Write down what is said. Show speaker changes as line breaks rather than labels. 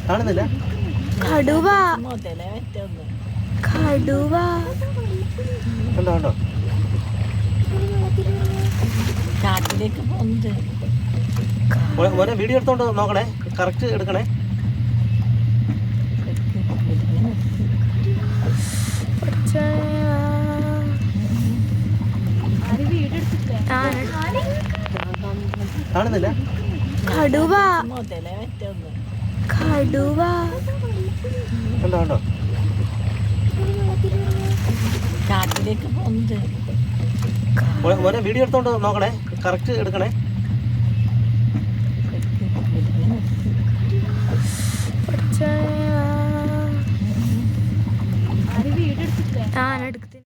കാണുന്നില്ല.
കടുവ കടുവ
കണ്ടോ കണ്ടോ.
കാട്ടിലേക്ക് പോകുന്നത്.
മോനെ വീഡിയോ എടുത്തോണ്ട് നോക്കണേ, കറക്റ്റ് എടുക്കണേ. കാണുന്നില്ല.
കടുവ കടുവ
കണ്ടോ കണ്ടോ.
കാട്ടിലേക്ക് പോകുന്നത്.
മോനെ വീഡിയോ എടുത്തോണ്ട് നോക്കണേ, കറക്റ്റ് എടുക്കണേ.
ഞാൻ എടുത്തിട്ട്